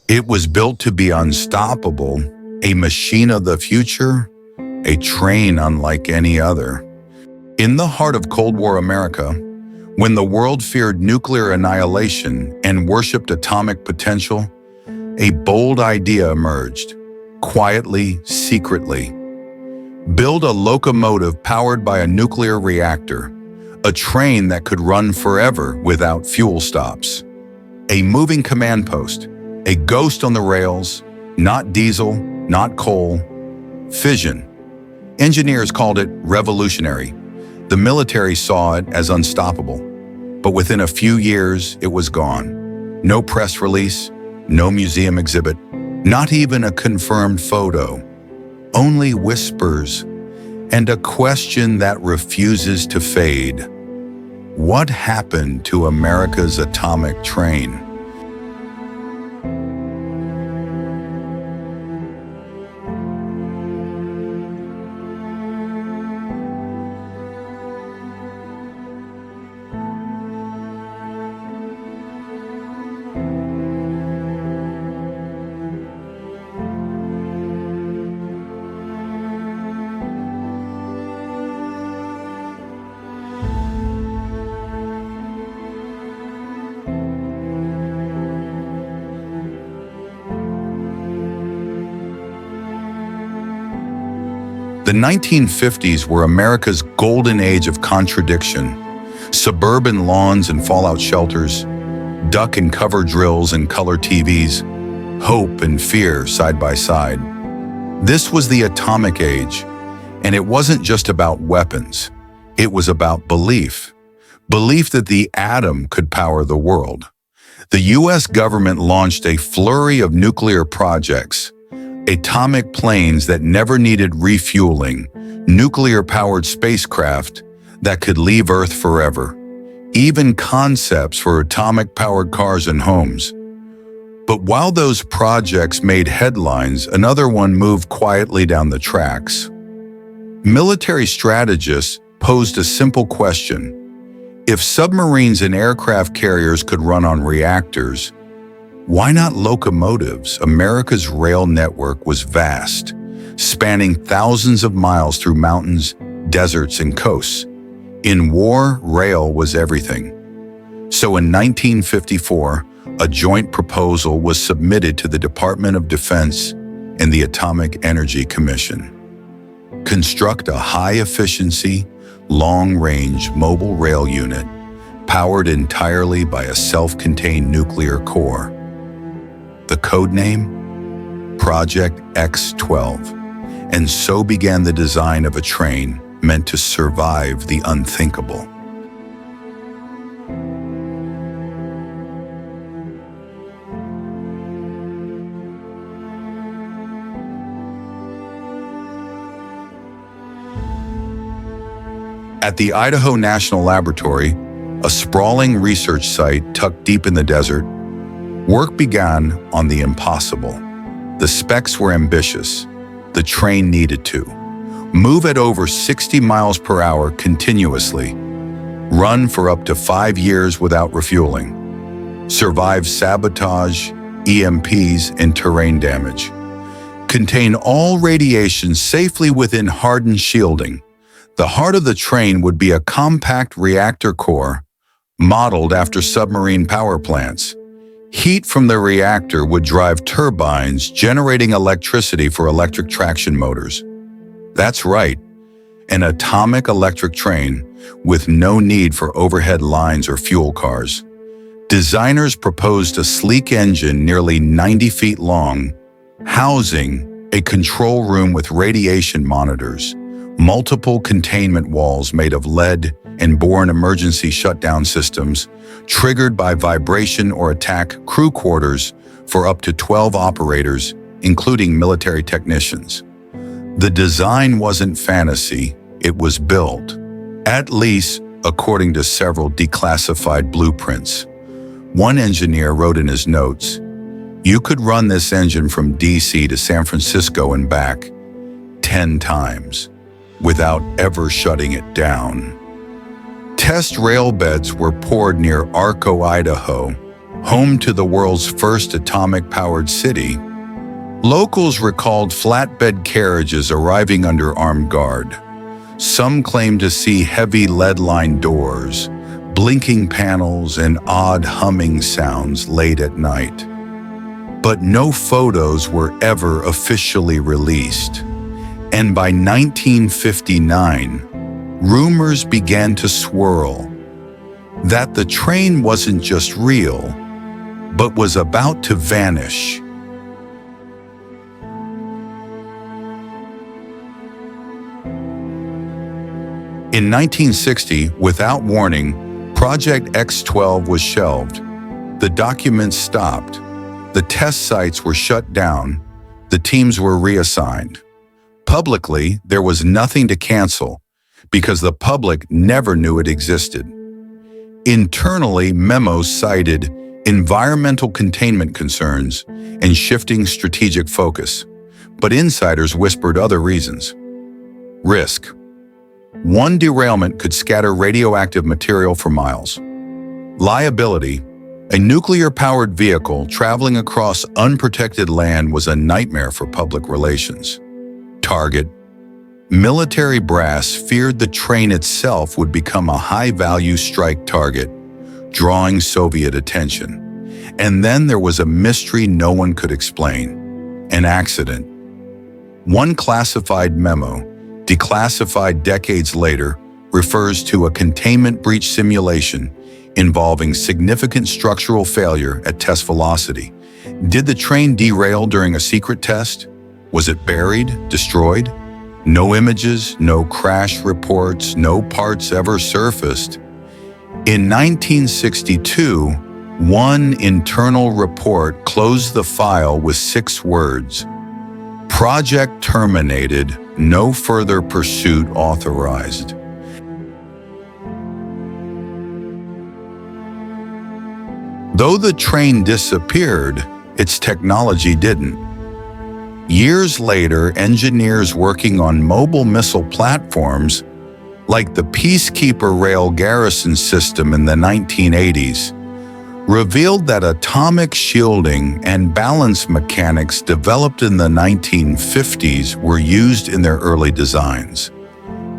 It was built to be unstoppable, a machine of the future, a train unlike any other. In the heart of Cold War America, when the world feared nuclear annihilation and worshipped atomic potential, a bold idea emerged, quietly, secretly. Build a locomotive powered by a nuclear reactor, a train that could run forever without fuel stops. A moving command post, a ghost on the rails, not diesel, not coal, fission. Engineers called it revolutionary. The military saw it as unstoppable. But within a few years, it was gone. No press release, no museum exhibit, not even a confirmed photo. Only whispers and a question that refuses to fade. What happened to America's atomic train? The 1950s were America's golden age of contradiction. Suburban lawns and fallout shelters, duck and cover drills and color TVs, hope and fear side by side. This was the atomic age, and it wasn't just about weapons. It was about belief. Belief that the atom could power the world. The US government launched a flurry of nuclear projects, atomic planes that never needed refueling, nuclear-powered spacecraft that could leave Earth forever, even concepts for atomic-powered cars and homes. But while those projects made headlines, another one moved quietly down the tracks. Military strategists posed a simple question. If submarines and aircraft carriers could run on reactors, why not locomotives? America's rail network was vast, spanning thousands of miles through mountains, deserts, and coasts. In war, rail was everything. So in 1954, a joint proposal was submitted to the Department of Defense and the Atomic Energy Commission. Construct a high-efficiency, long-range mobile rail unit powered entirely by a self-contained nuclear core. The code name? Project X-12. And so began the design of a train meant to survive the unthinkable. At the Idaho National Laboratory, a sprawling research site tucked deep in the desert, work began on the impossible. The specs were ambitious. The train needed to move at over 60 miles per hour continuously, run for up to 5 years without refueling, survive sabotage, EMPs, and terrain damage, contain all radiation safely within hardened shielding. The heart of the train would be a compact reactor core modeled after submarine power plants. Heat from the reactor would drive turbines, generating electricity for electric traction motors. That's right, an atomic electric train with no need for overhead lines or fuel cars. Designers proposed a sleek engine nearly 90 feet long, housing a control room with radiation monitors, multiple containment walls made of lead, and borne emergency shutdown systems triggered by vibration or attack, crew quarters for up to 12 operators, including military technicians. The design wasn't fantasy, it was built, at least according to several declassified blueprints. One engineer wrote in his notes, "You could run this engine from DC to San Francisco and back 10 times without ever shutting it down." Test rail beds were poured near Arco, Idaho, home to the world's first atomic-powered city, locals recalled flatbed carriages arriving under armed guard. Some claimed to see heavy lead-lined doors, blinking panels, and odd humming sounds late at night. But no photos were ever officially released. And by 1959, rumors began to swirl that the train wasn't just real, but was about to vanish. In 1960, without warning, Project X-12 was shelved. The documents stopped. The test sites were shut down. The teams were reassigned. Publicly, there was nothing to cancel because the public never knew it existed. Internally, memos cited environmental containment concerns and shifting strategic focus, but insiders whispered other reasons. Risk. One derailment could scatter radioactive material for miles. Liability. A nuclear-powered vehicle traveling across unprotected land was a nightmare for public relations. Target. Military brass feared the train itself would become a high-value strike target, drawing Soviet attention. And then there was a mystery no one could explain: an accident. One classified memo, declassified decades later, refers to a containment breach simulation involving significant structural failure at test velocity. Did the train derail during a secret test? Was it buried, destroyed? No images, no crash reports, no parts ever surfaced. In 1962, one internal report closed the file with 6 words: "Project terminated, no further pursuit authorized." Though the train disappeared, its technology didn't. Years later, engineers working on mobile missile platforms, like the Peacekeeper Rail Garrison System in the 1980s, revealed that atomic shielding and balance mechanics developed in the 1950s were used in their early designs.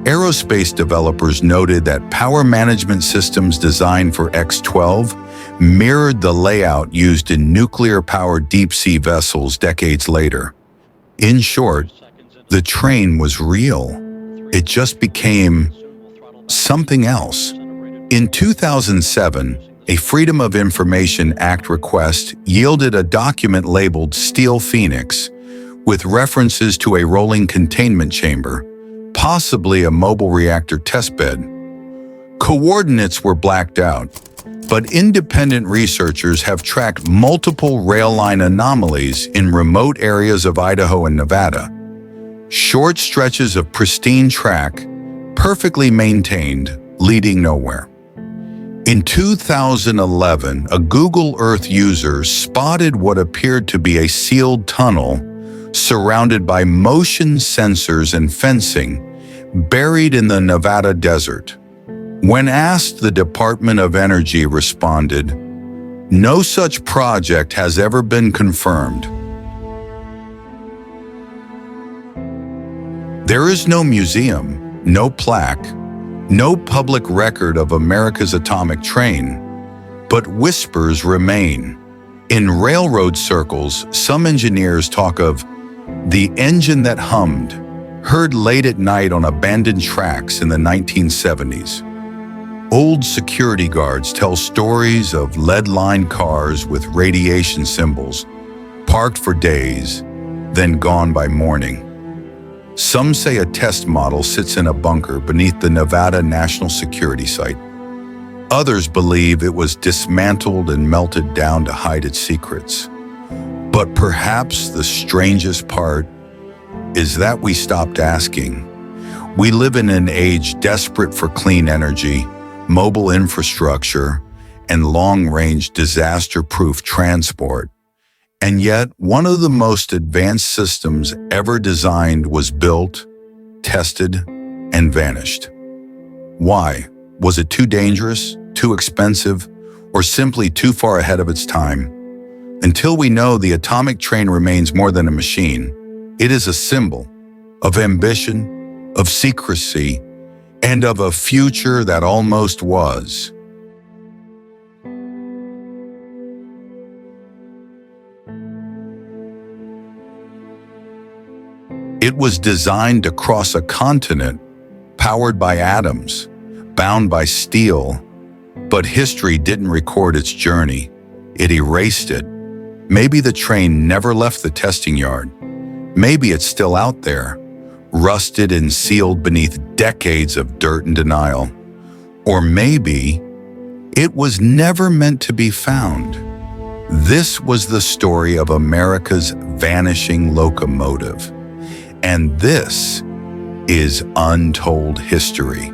Aerospace developers noted that power management systems designed for X-12 mirrored the layout used in nuclear-powered deep-sea vessels decades later. In short, the train was real. It just became something else. In 2007, a Freedom of Information Act request yielded a document labeled Steel Phoenix, with references to a rolling containment chamber, possibly a mobile reactor testbed. Coordinates were blacked out, but independent researchers have tracked multiple rail line anomalies in remote areas of Idaho and Nevada. Short stretches of pristine track, perfectly maintained, leading nowhere. In 2011, a Google Earth user spotted what appeared to be a sealed tunnel surrounded by motion sensors and fencing, buried in the Nevada desert. When asked, the Department of Energy responded, "No such project has ever been confirmed." There is no museum, no plaque, no public record of America's atomic train, but whispers remain. In railroad circles, some engineers talk of the engine that hummed, heard late at night on abandoned tracks in the 1970s. Old security guards tell stories of lead-lined cars with radiation symbols, parked for days, then gone by morning. Some say a test model sits in a bunker beneath the Nevada National Security Site. Others believe it was dismantled and melted down to hide its secrets. But perhaps the strangest part is that we stopped asking. We live in an age desperate for clean energy, mobile infrastructure, and long-range disaster-proof transport. And yet, one of the most advanced systems ever designed was built, tested, and vanished. Why? Was it too dangerous, too expensive, or simply too far ahead of its time. Until we know the atomic train remains more than a machine, it is a symbol of ambition, of secrecy, and of a future that almost was. It was designed to cross a continent, powered by atoms, bound by steel, but history didn't record its journey. It erased it. Maybe the train never left the testing yard. Maybe it's still out there, rusted and sealed beneath decades of dirt and denial. Or maybe it was never meant to be found. This was the story of America's vanishing locomotive. And this is Untold History.